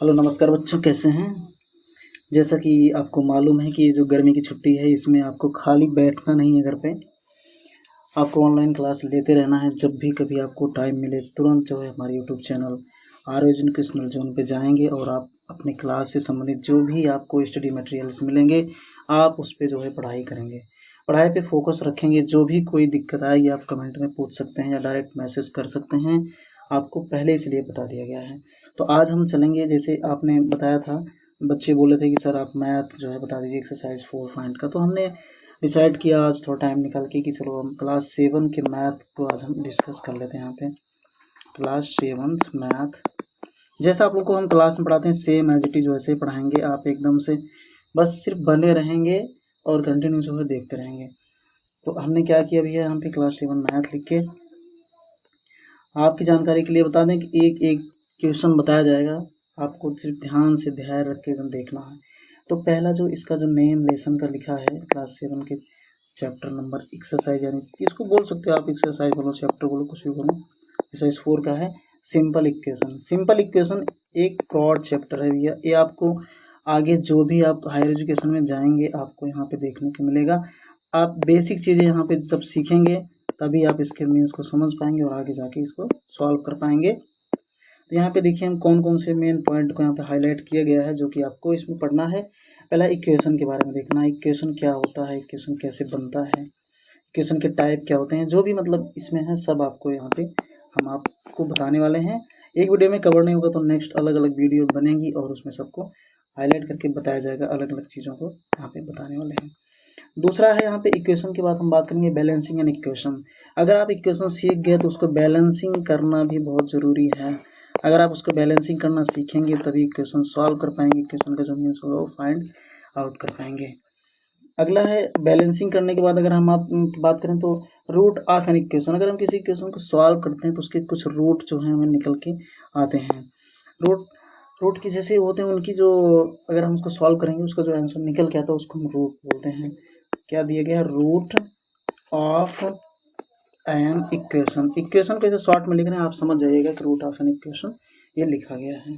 Hello नमस्कार बच्चों, कैसे हैं। जैसा कि आपको मालूम है कि ये जो गर्मी की छुट्टी है इसमें आपको खाली बैठना नहीं है घर पे, आपको ऑनलाइन क्लास लेते रहना है। जब भी कभी आपको टाइम मिले तुरंत जो है हमारे YouTube channel are educational zone पे जाएंगे और आप अपने क्लास से संबंधित जो भी आपको स्टडी मटेरियल्स मिलेंगे आप उस पर जो है पढ़ाई करेंगे, पढ़ाई पे फोकस रखेंगे। जो भी कोई दिक्कत आएगी आप कमेंट में पूछ सकते हैं या डायरेक्ट मैसेज कर सकते हैं, आपको पहले इसलिए बता दिया गया है। तो आज हम चलेंगे, जैसे आपने बताया था, बच्चे बोले थे कि सर आप मैथ जो है बता दीजिए एक्सरसाइज 4 पॉइंट का। तो हमने डिसाइड किया आज थोड़ा टाइम निकाल के कि चलो हम क्लास 7 के मैथ को आज हम डिस्कस कर लेते हैं। यहाँ पे क्लास 7 मैथ जैसा आप लोग को हम क्लास में पढ़ाते हैं सेम एज इट इज़ वैसे ही पढ़ाएंगे। आप एकदम से बस सिर्फ बने रहेंगे और कंटिन्यू जो है देखते रहेंगे। तो हमने क्या किया भैया, यहाँ पे क्लास 7 मैथ लिख के आपकी जानकारी के लिए बता दें कि एक एक क्वेश्चन बताया जाएगा, आपको सिर्फ ध्यान से धैर्य रख के एकदम देखना है। तो पहला जो इसका जो नेम लेसन का लिखा है क्लास 7 के चैप्टर नंबर एक्सरसाइज, यानी इसको बोल सकते हो आप, एक्सरसाइज बोलो, चैप्टर बोलो, कुछ भी बोलो। एक्सरसाइज 4 का है सिंपल इक्वेशन। सिंपल इक्वेशन एक ब्रॉड चैप्टर है भैया, ये आपको आगे जो भी आप हायर एजुकेशन में जाएंगे आपको यहाँ पे देखने को मिलेगा। आप बेसिक चीज़ें यहाँ पे जब सीखेंगे तभी आप इसके मीन्स को समझ पाएंगे और आगे जाके इसको सॉल्व कर पाएंगे। तो यहाँ पे देखिए हम कौन कौन से मेन पॉइंट को यहाँ पे हाईलाइट किया गया है जो कि आपको इसमें पढ़ना है। पहला इक्वेशन के बारे में देखना है, इक्वेशन क्या होता है, इक्वेशन कैसे बनता है, इक्वेशन के टाइप क्या होते हैं, जो भी मतलब इसमें है सब आपको यहाँ पे हम आपको बताने वाले हैं। एक वीडियो में कवर नहीं होगा तो नेक्स्ट अलग अलग वीडियो बनेगी और उसमें सबको हाईलाइट करके बताया जाएगा, अलग अलग चीज़ों को यहाँ पे बताने वाले हैं। दूसरा है यहाँ पे इक्वेशन के बाद हम बात करेंगे बैलेंसिंग एंड इक्वेशन। अगर आप इक्वेशन सीख गए तो उसको बैलेंसिंग करना भी बहुत ज़रूरी है। अगर आप उसको बैलेंसिंग करना सीखेंगे तभी इक्वेशन सॉल्व कर पाएंगे, इक्वेशन का जो मीन्स होगा वो फाइंड आउट कर पाएंगे। अगला है बैलेंसिंग करने के बाद अगर हम आप बात करें तो रूट ऑफ एन इक्वेशन। अगर हम किसी इक्वेशन को सॉल्व करते हैं तो उसके कुछ रूट जो हैं हमें निकल के आते हैं। रूट रूट की जैसे होते हैं उनकी जो, अगर हम उसको सॉल्व करेंगे उसका जो आंसर निकल के आता है उसको हम रूट बोलते हैं। क्या दिया गया है, root of an equation. Equation को ऐसे शॉर्ट में लिख रहे हैं, आप समझ जाइएगा कि रूट ऑफ एन इक्वेशन ये लिखा गया है।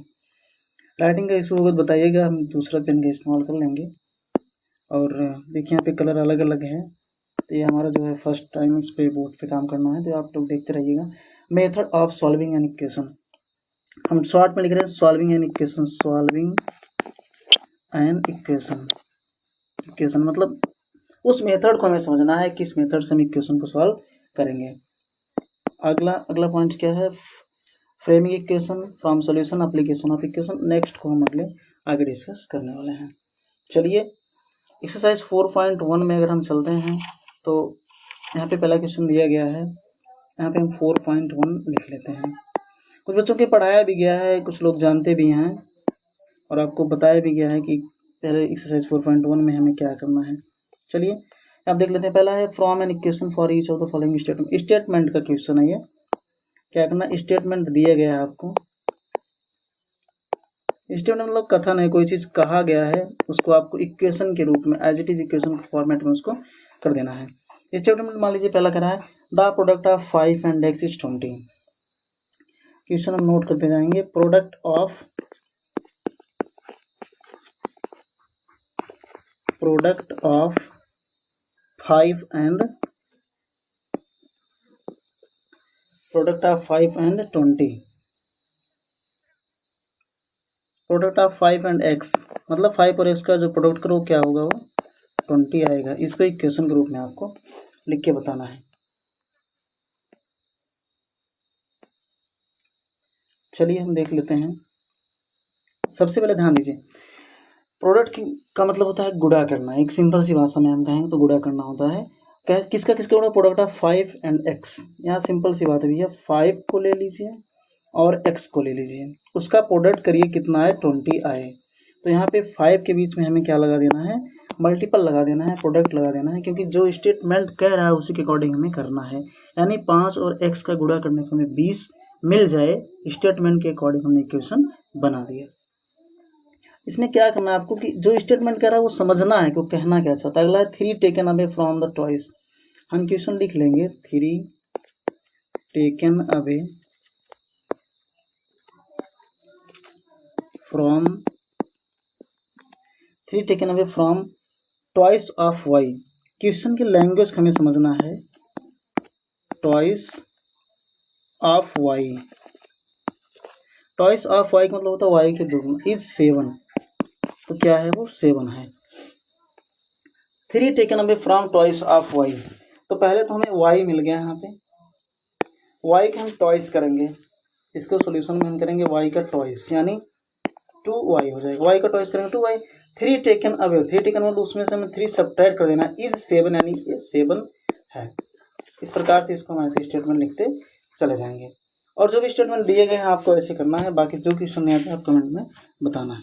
राइटिंग का इशू होगा बताइएगा, हम दूसरा पेन का इस्तेमाल कर लेंगे। और देखिए यहाँ पे कलर अलग अलग है, तो ये हमारा जो है फर्स्ट टाइम इस पे बोर्ड पे काम करना है, तो आप लोग देखते रहिएगा। Method of solving an equation, हम शॉर्ट में लिख रहे हैं solving an equation. Solving N equation, equation मतलब उस मेथड को हमें समझना है किस मेथड से हम इक्वेशन को सॉल्व करेंगे। अगला पॉइंट क्या है, framing equation from solution application of equation. Next को हम आगे डिस्कस करने वाले हैं। चलिए एक्सरसाइज 4.1 में अगर हम चलते हैं तो यहाँ पे पहला क्वेश्चन दिया गया है, यहाँ पे हम 4.1 लिख लेते हैं। कुछ बच्चों के पढ़ाया भी गया है, कुछ लोग जानते भी हैं और आपको बताया भी गया है कि पहले एक्सरसाइज 4.1 में हमें क्या करना है। चलिए आप देख लेते हैं। पहला है from an equation for each of the following statement. Statement का क्वेश्चन है ये। क्या करना, स्टेटमेंट दिया गया है आपको। स्टेटमेंट मतलब कथन है, कोई चीज़ कहा गया है उसको आपको इक्वेशन के रूप में एज इट इज इक्वेशन के फॉर्मेट में उसको कर देना है। स्टेटमेंट मान लीजिए पहला करा है the product of 5 and x is 20। Question हम नोट करते जाएंगे। Product of 5 and 20। Product of 5 and x मतलब 5 और x का जो प्रोडक्ट करो क्या होगा, वो 20 आएगा। इसको इक्वेशन के रूप में आपको लिख के बताना है। चलिए हम देख लेते हैं। सबसे पहले ध्यान दीजिए, प्रोडक्ट का मतलब होता है गुणा करना। एक सिंपल सी भाषा में हम कहेंगे तो गुणा करना होता है। किसका किसका गुणा, प्रोडक्ट ऑफ 5 एंड x। यहाँ सिंपल सी बात है भैया, 5 को ले लीजिए और x को ले लीजिए, उसका प्रोडक्ट करिए कितना है, 20 आए। तो यहाँ पे 5 के बीच में हमें क्या लगा देना है, मल्टीपल लगा देना है, प्रोडक्ट लगा देना है, क्योंकि जो स्टेटमेंट कह रहा है उसी के अकॉर्डिंग हमें करना है। यानी 5 और x का गुणा करने पर हमें 20 मिल जाए, स्टेटमेंट के अकॉर्डिंग हमने इक्वेशन बना दिया। इसमें क्या करना है आपको कि जो स्टेटमेंट कह रहा है वो समझना है कि वो कहना क्या चाहता है। अगला है 3 taken away from the twice. हम क्वेश्चन लिख लेंगे 3 taken away from twice of Y. Question की लैंग्वेज हमें समझना है। Twice of Y, twice of Y का मतलब होता है वाई के दोगुना, इज 7, तो क्या है वो 7 है। 3 taken away from twice of Y, तो पहले तो हमें वाई मिल गया यहाँ पे, वाई का हम टॉइस करेंगे, इसको सॉल्यूशन में हम करेंगे वाई का टॉइस, यानी 2y हो जाएगा, वाई का टॉइस करेंगे 2y। 3 टेकन अवे, 3 टेकन मतलब उसमें से हमें 3 सब्ट्रैक्ट कर देना, इज 7 यानी ये 7 है। इस प्रकार से इसको हम ऐसे स्टेटमेंट लिखते चले जाएंगे। और जो भी स्टेटमेंट दिए गए हैं आपको ऐसे करना है, बाकी जो क्वेश्चन नहीं आता है आप कमेंट में बताना है।